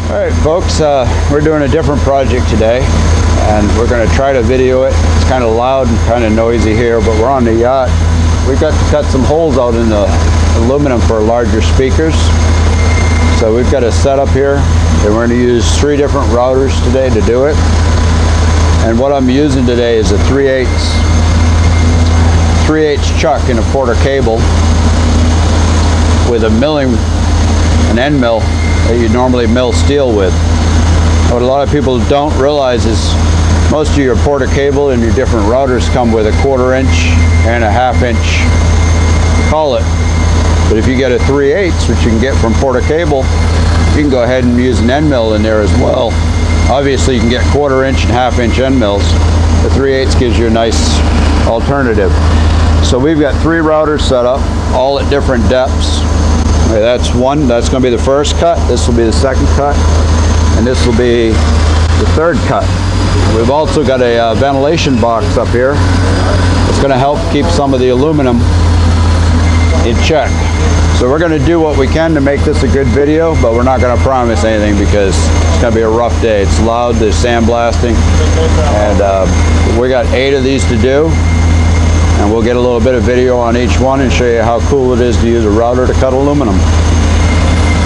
Alright folks, we're doing a different project today and we're going to try to video it. It's kind of loud and kind of noisy here, but we're on the yacht. We've got to cut some holes out in the aluminum for larger speakers. So we've got a setup here and we're going to use 3 different routers today to do it. And what I'm using today is a 3/8 chuck in a Porter cable with an end mill that you normally mill steel with. What a lot of people don't realize is most of your Porter cable and your different routers come with a 1/4 inch and a 1/2 inch collet. But if you get a 3/8, which you can get from Porter cable, you can go ahead and use an end mill in there as well. Obviously you can get 1/4 inch and 1/2 inch end mills. The 3/8 gives you a nice alternative. So we've got 3 routers set up, all at different depths. Okay, that's one. That's going to be the first cut. This will be the second cut, and this will be the third cut. We've also got a ventilation box up here. It's going to help keep some of the aluminum in check. So we're going to do what we can to make this a good video, but we're not going to promise anything because it's going to be a rough day. It's loud. There's sandblasting, and we got 8 of these to do. And we'll get a little bit of video on each one and show you how cool it is to use a router to cut aluminum.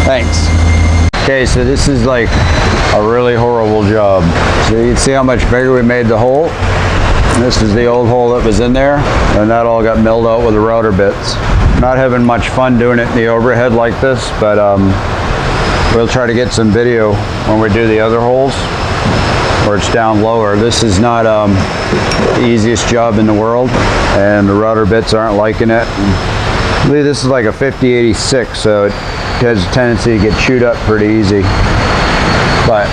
Thanks. Okay, so this is like a really horrible job. So you can see how much bigger we made the hole. And this is the old hole that was in there, and that all got milled out with the router bits. Not having much fun doing it in the overhead like this, but we'll try to get some video when we do the other holes where it's down lower. This is not the easiest job in the world, and the router bits aren't liking it. I believe this is like a 5086, so it has a tendency to get chewed up pretty easy. But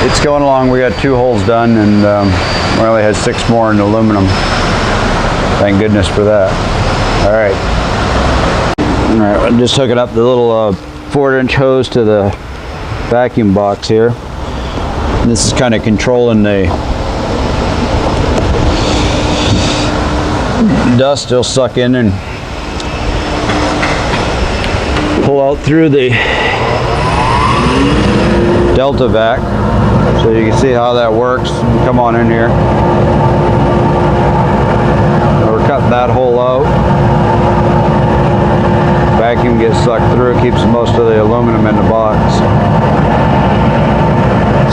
it's going along. We got 2 holes done, and we only had 6 more in aluminum. Thank goodness for that. Alright, I'm just hooking up the little 4-inch hose to the vacuum box here. This is kind of controlling the dust. It'll suck in and pull out through the Delta vac. So you can see how that works. Come on in here. We're cutting that hole out. Vacuum gets sucked through, keeps most of the aluminum in the box.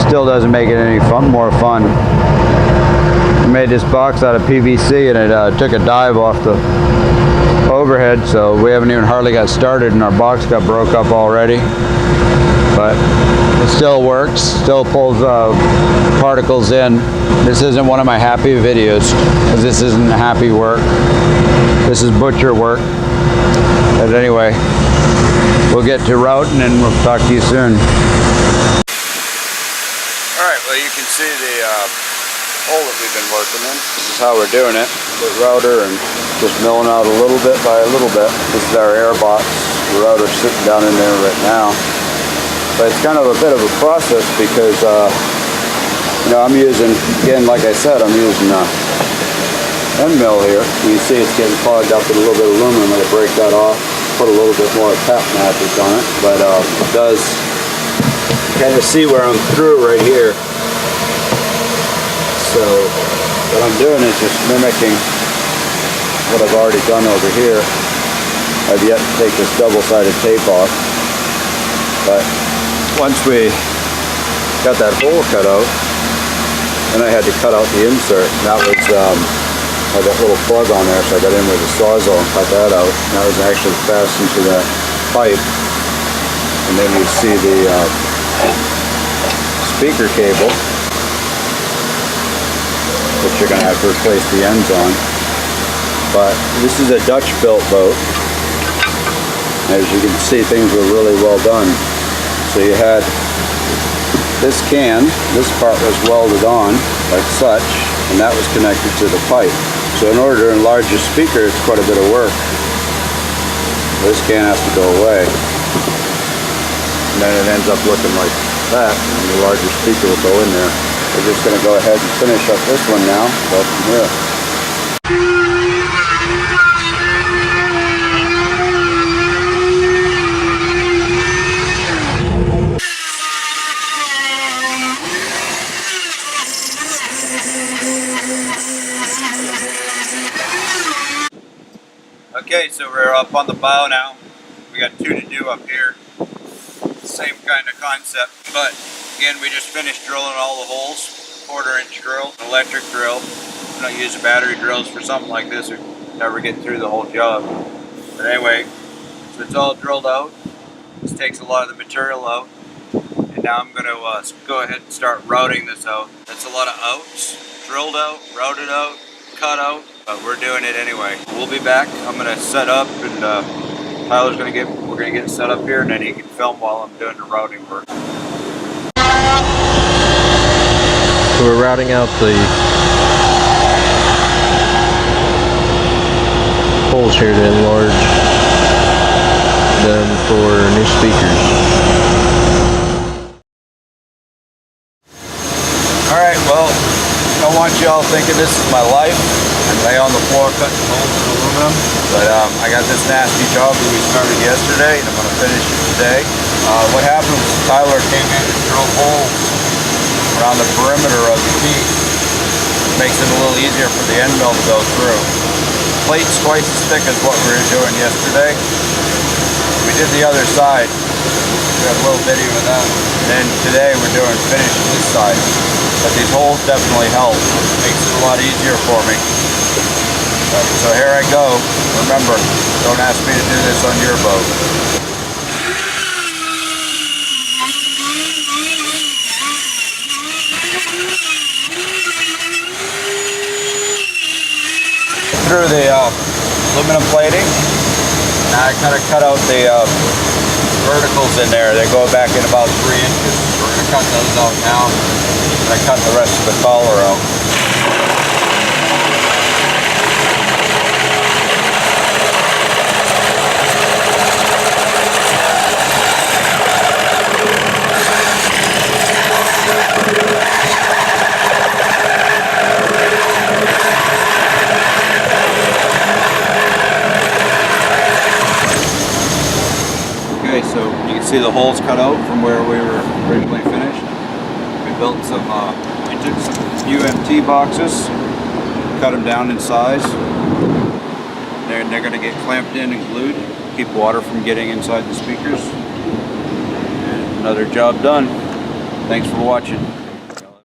Still doesn't make it any more fun. We made this box out of PVC and it took a dive off the overhead, so we haven't even hardly got started and our box got broke up already. But it still works, still pulls particles in. This isn't one of my happy videos because this isn't happy work. This is butcher work. But anyway, we'll get to routing and we'll talk to you soon. Alright, well you can see the hole that we've been working in. This is how we're doing it. The router and just milling out a little bit by a little bit. This is our air box. The router's sitting down in there right now. But it's kind of a bit of a process because, you know, I'm using, again, like I said, I'm using end mill here. You can see it's getting clogged up with a little bit of aluminum. I'm going to break that off, put a little bit more tap magic on it. But it does kind of see where I'm through right here. So what I'm doing is just mimicking what I've already done over here. I've yet to take this double-sided tape off. But once we got that hole cut out, then I had to cut out the insert. And that was had that little plug on there, so I got in with a sawzall and cut that out. And that was actually fastened to that pipe. And then you see the speaker cable, which you're going to have to replace the ends on. But this is a Dutch-built boat. As you can see, things were really well done. So you had this this part was welded on like such, and that was connected to the pipe. So in order to enlarge your speaker, it's quite a bit of work. This can has to go away. And then it ends up looking like that, and the larger speaker will go in there. We're just going to go ahead and finish up this one now, go from here. Okay, so we're up on the bow now. We got 2 to do up here. Same kind of concept, but again, we just finished drilling all the holes. 1/4-inch drill, an electric drill. We don't use battery drills for something like this, or never get through the whole job. But anyway, so it's all drilled out. This takes a lot of the material out. And now I'm going to go ahead and start routing this out. That's a lot of outs. Drilled out, routed out, cut out, but we're doing it anyway. We'll be back. I'm going to set up, and Tyler's going to we're going to get set up here, and then he can film while I'm doing the routing work. So we're routing out the holes here to enlarge them for new speakers. Alright, well, I don't want you all thinking this is my life. I lay on the floor cutting holes in aluminum, but I got this nasty job that we started yesterday, and I'm going to finish it today. What happened was Tyler came in and drilled holes around the perimeter of the teak. Makes it a little easier for the end mill to go through. Plate's twice as thick as what we were doing yesterday. We did the other side. We have a little video of that. And then today we're doing finishing this side. But these holes definitely help. Makes it a lot easier for me. So here I go. Remember, don't ask me to do this on your boat. Through the aluminum plating. Now I kind of cut out the verticals in there. They go back in about 3 inches. We're going to cut those out now. And I cut the rest of the collar out. Okay, so you can see the holes cut out from where we were originally finished. We built some, we took some UMT boxes, cut them down in size. They're going to get clamped in and glued, keep water from getting inside the speakers. And another job done. Thanks for watching.